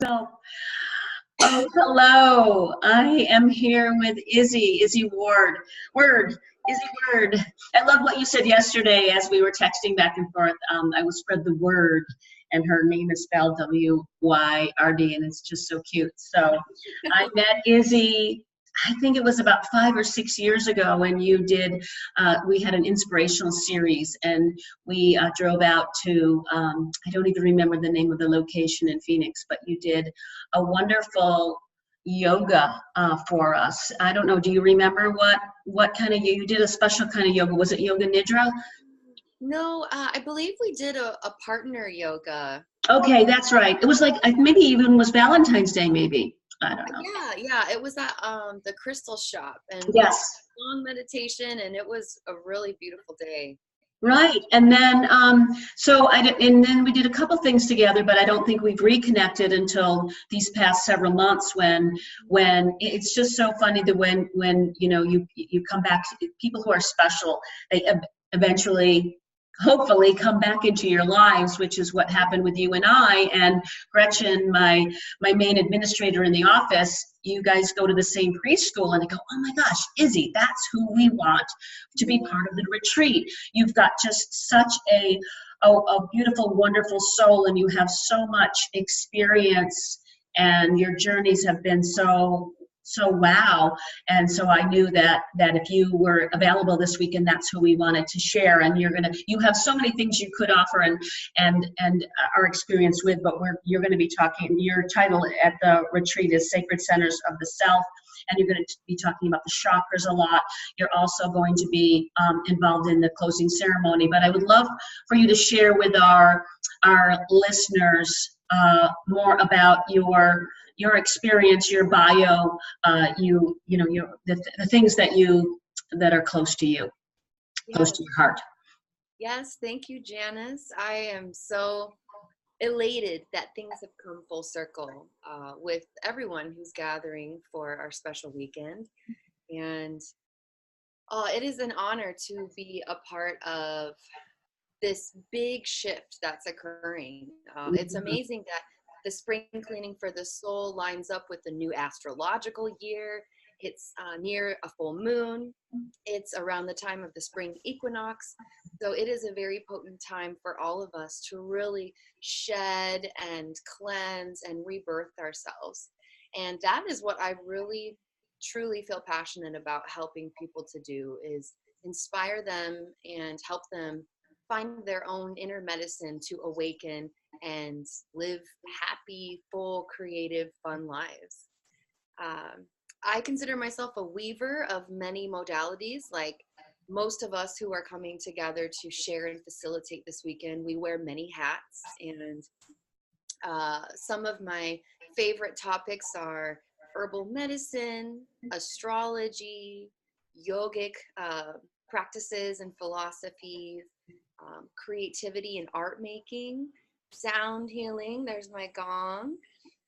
So, oh, hello. I am here with Izzi Wyrd. Izzi Wyrd. I love what you said yesterday as we were texting back and forth. I will spread the word, and her name is spelled W-Y-R-D, and it's just so cute. So I met Izzi, I think it was about 5 or 6 years ago when you did, we had an inspirational series, and we drove out to, I don't even remember the name of the location in Phoenix, but you did a wonderful yoga for us. I don't know, do you remember what kind of, you did a special kind of yoga? Was it yoga nidra? No, I believe we did a partner yoga. Okay, that's right. It was like, maybe even was Valentine's Day, maybe. I don't know. Yeah, it was at the Crystal Shop, and yes, long meditation, and it was a really beautiful day. Right, and then and then we did a couple things together, but I don't think we've reconnected until these past several months. When it's just so funny that when you know you come back to people who are special, they eventually, hopefully, come back into your lives, which is what happened with you and I. And Gretchen, my main administrator in the office, you guys go to the same preschool, and they go, oh my gosh, Izzi, that's who we want to be part of the retreat. You've got just such a beautiful, wonderful soul, and you have so much experience, and your journeys have been so wow. And so I knew that if you were available this weekend, that's who we wanted to share. And you have so many things you could offer and are experienced with, but you're going to be talking, your title at the retreat is Sacred Centers of the Self, and you're going to be talking about the chakras a lot. You're also going to be involved in the closing ceremony, but I would love for you to share with our listeners more about your experience, your bio, the things that are close to you, close to your heart. Yes, thank you, Janice. I am so elated that things have come full circle with everyone who's gathering for our special weekend. And it is an honor to be a part of this big shift that's occurring. It's amazing that the spring cleaning for the soul lines up with the new astrological year. It's near a full moon. It's around the time of the spring equinox. So it is a very potent time for all of us to really shed and cleanse and rebirth ourselves. And that is what I really, truly feel passionate about helping people to do, is inspire them and help them find their own inner medicine to awaken and live happy, full, creative, fun lives. I consider myself a weaver of many modalities. Like most of us who are coming together to share and facilitate this weekend, we wear many hats. And some of my favorite topics are herbal medicine, astrology, yogic practices and philosophies, creativity and art making, sound healing, there's my gong,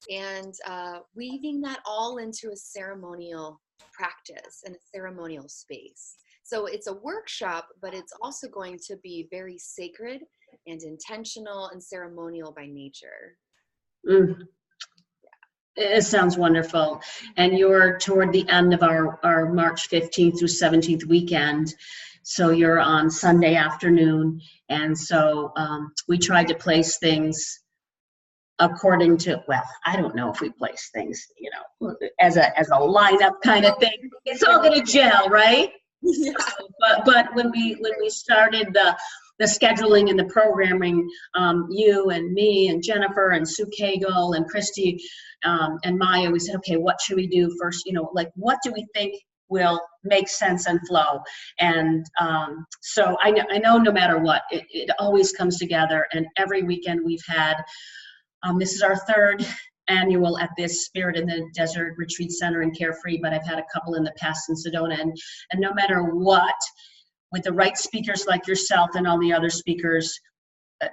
and weaving that all into a ceremonial practice and a ceremonial space. So it's a workshop, but it's also going to be very sacred and intentional and ceremonial by nature. It sounds wonderful. And you're toward the end of our March 15th through 17th weekend. So you're on Sunday afternoon. And so we tried to place things according to, well, I don't know if we place things, as a lineup kind of thing. It's all going to gel, right? Yeah. So, but when we started the scheduling and the programming, you and me and Jennifer and Sue Cagle and Christy and Maya, we said, okay, what should we do first? What do we think will make sense and flow? And so I know no matter what, it always comes together. And every weekend we've had, this is our third annual at this Spirit in the Desert Retreat Center in Carefree, but I've had a couple in the past in Sedona. And no matter what, with the right speakers like yourself and all the other speakers,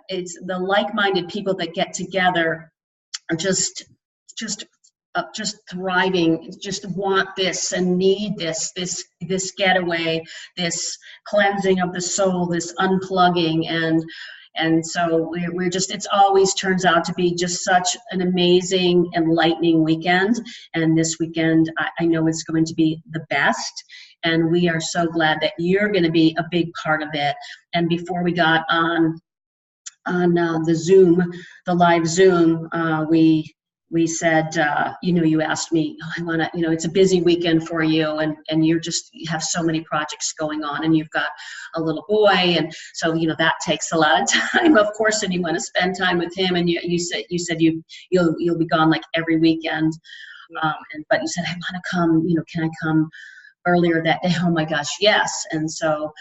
it's the like-minded people that get together are just thriving, just want this and need this getaway, this cleansing of the soul, this unplugging. And And so we're just, it's always turns out to be just such an amazing, enlightening weekend. And this weekend, I know it's going to be the best. And we are so glad that you're going to be a big part of it. And before we got on the Zoom, the live Zoom, we said, you asked me, oh, I want to, it's a busy weekend for you, and you have so many projects going on, and you've got a little boy, and so that takes a lot of time, of course, and you want to spend time with him, and you said you'll be gone like every weekend, but you said, I want to come, can I come earlier that day? Oh my gosh, yes. And so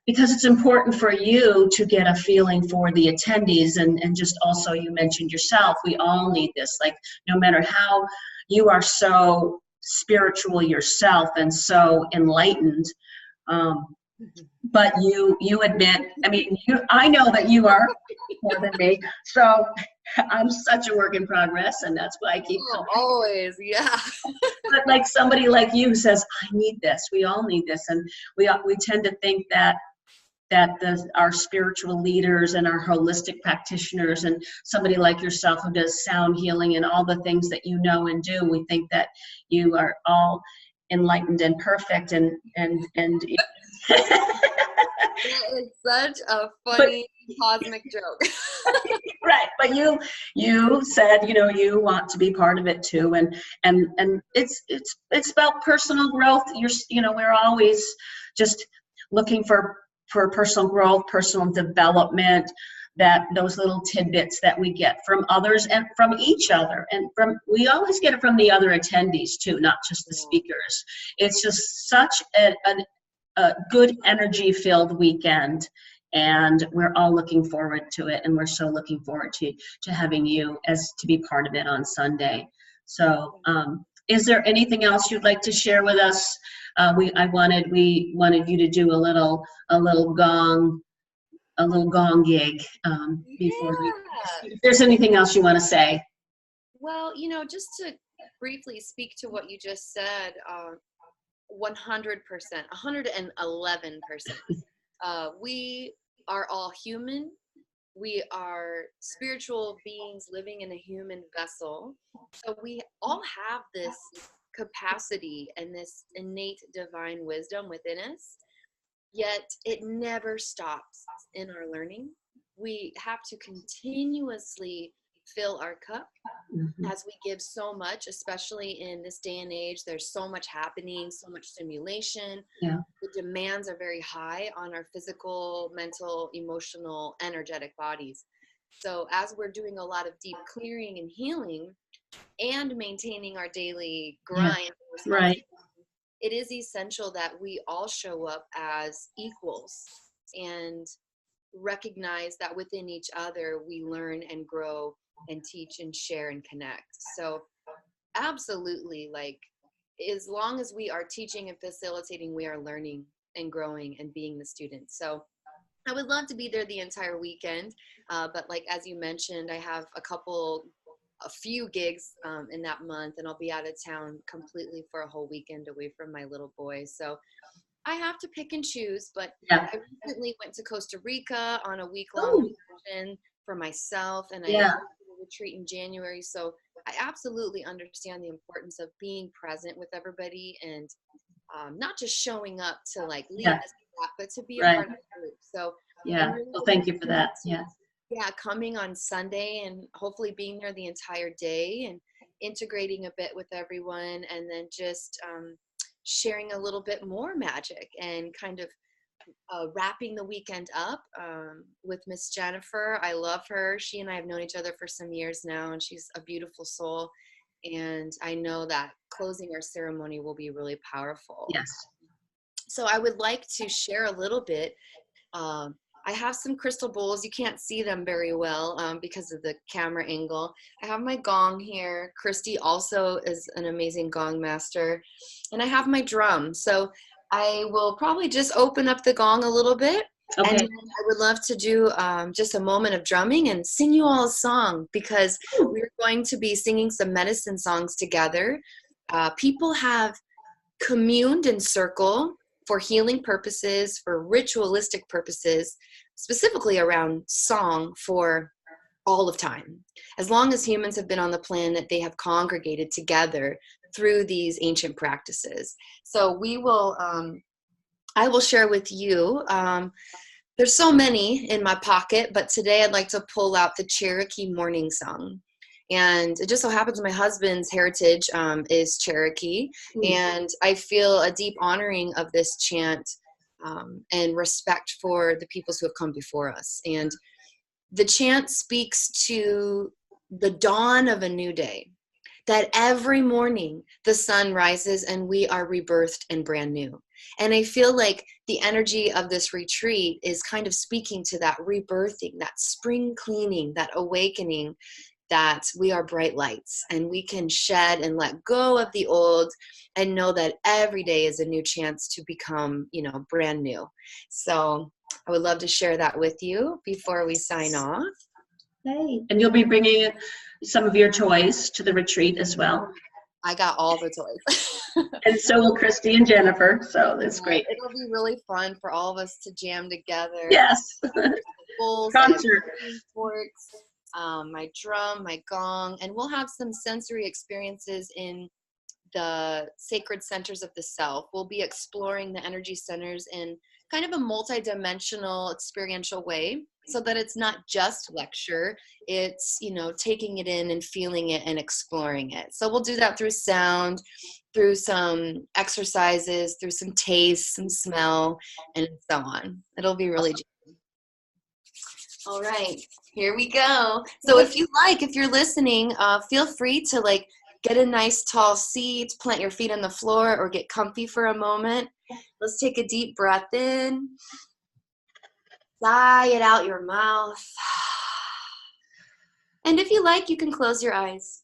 because it's important for you to get a feeling for the attendees, and just also, you mentioned yourself, we all need this, like, no matter how you are so spiritual yourself and so enlightened, but you admit, I know that you are more than me, so I'm such a work in progress, and that's why I keep coming. Always, yeah. But like somebody like you says, I need this, we all need this, and we tend to think that our spiritual leaders and our holistic practitioners and somebody like yourself who does sound healing and all the things that you know and do, we think that you are all enlightened and perfect and That is such a funny cosmic joke. Right, but you said you want to be part of it too, and it's about personal growth. We're always just looking for personal growth, personal development, that those little tidbits that we get from others and from each other, and we always get it from the other attendees too, not just the speakers. It's just such a good energy filled weekend, and we're all looking forward to it, and we're so looking forward to having you to be part of it on Sunday. So is there anything else you'd like to share with us? We wanted you to do a little gong gig before if there's anything else you want to say. Well, just to briefly speak to what you just said, 100%, 111%. We are all human. We are spiritual beings living in a human vessel. So we all have this capacity and this innate divine wisdom within us, yet it never stops in our learning. We have to continuously fill our cup as we give so much, especially in this day and age. There's so much happening, so much stimulation. Yeah. The demands are very high on our physical, mental, emotional, energetic bodies. So as we're doing a lot of deep clearing and healing and maintaining our daily grind, right, it is essential that we all show up as equals and recognize that within each other we learn and grow and teach and share and connect. So absolutely, like, as long as we are teaching and facilitating, we are learning and growing and being the student. So I would love to be there the entire weekend, but like as you mentioned, I have a few gigs in that month, and I'll be out of town completely for a whole weekend away from my little boy. So I have to pick and choose, but I recently went to Costa Rica on a week-long vacation for myself, and I did a retreat in January. So I absolutely understand the importance of being present with everybody, and not just showing up to like lead this, but to be a part of the group. So really, well, thank you for that. Coming on Sunday and hopefully being there the entire day and integrating a bit with everyone, and then just sharing a little bit more magic and kind of wrapping the weekend up with Miss Jennifer. I love her. She and I have known each other for some years now, and she's a beautiful soul. And I know that closing our ceremony will be really powerful. Yes. So I would like to share a little bit. I have some crystal bowls. You can't see them very well because of the camera angle. I have my gong here. Christy also is an amazing gong master. And I have my drum. So I will probably just open up the gong a little bit. Okay. And then I would love to do just a moment of drumming and sing you all a song, because we're going to be singing some medicine songs together. People have communed in circle for healing purposes, for ritualistic purposes, specifically around song for all of time. As long as humans have been on the planet, they have congregated together through these ancient practices. So we will, I will share with you, there's so many in my pocket, but today I'd like to pull out the Cherokee morning song. And it just so happens my husband's heritage is Cherokee, and I feel a deep honoring of this chant and respect for the peoples who have come before us. And the chant speaks to the dawn of a new day, that every morning the sun rises and we are rebirthed and brand new. And I feel like the energy of this retreat is kind of speaking to that rebirthing, that spring cleaning, that awakening, that we are bright lights and we can shed and let go of the old and know that every day is a new chance to become, you know, brand new. So I would love to share that with you before we sign off. Hey. And you'll be bringing some of your toys to the retreat as well. I got all the toys. And so will Christy and Jennifer, so that's great. It'll be really fun for all of us to jam together. Yes. Bowls, concert. Forks, my drum, my gong, and we'll have some sensory experiences in the sacred centers of the self. We'll be exploring the energy centers in kind of a multi-dimensional experiential way, so that it's not just lecture, it's, you know, taking it in and feeling it and exploring it. So we'll do that through sound, through some exercises, through some taste, some smell, and so on. It'll be really awesome. All right, here we go. So if you're listening, feel free to like get a nice tall seat, plant your feet on the floor, or get comfy for a moment. Let's take a deep breath in. Sigh it out your mouth. And if you like, you can close your eyes.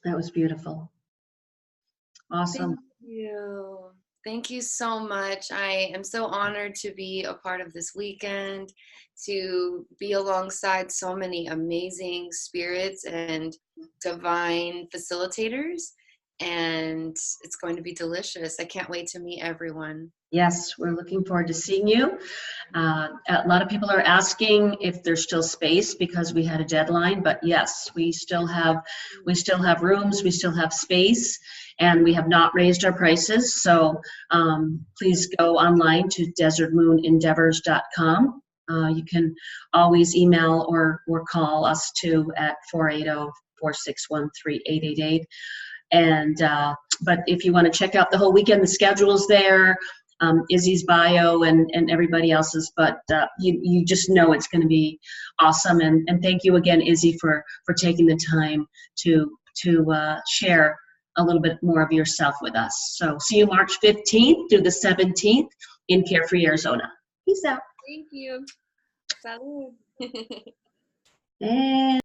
That was beautiful. Awesome. Thank you. Thank you so much. I am so honored to be a part of this weekend, to be alongside so many amazing spirits and divine facilitators. And it's going to be delicious. I can't wait to meet everyone. Yes, we're looking forward to seeing you. A lot of people are asking if there's still space because we had a deadline, but yes, we still have rooms, we still have space, and we have not raised our prices. So please go online to desertmoonendeavors.com. You can always email or call us too at 480-461-3888. And but if you want to check out the whole weekend, the schedule's there. Izzi's bio and everybody else's, but you just know it's going to be awesome. And thank you again, Izzi, for taking the time to share a little bit more of yourself with us. So see you March 15th through the 17th in Carefree, Arizona. Peace out. Thank you. Salud. And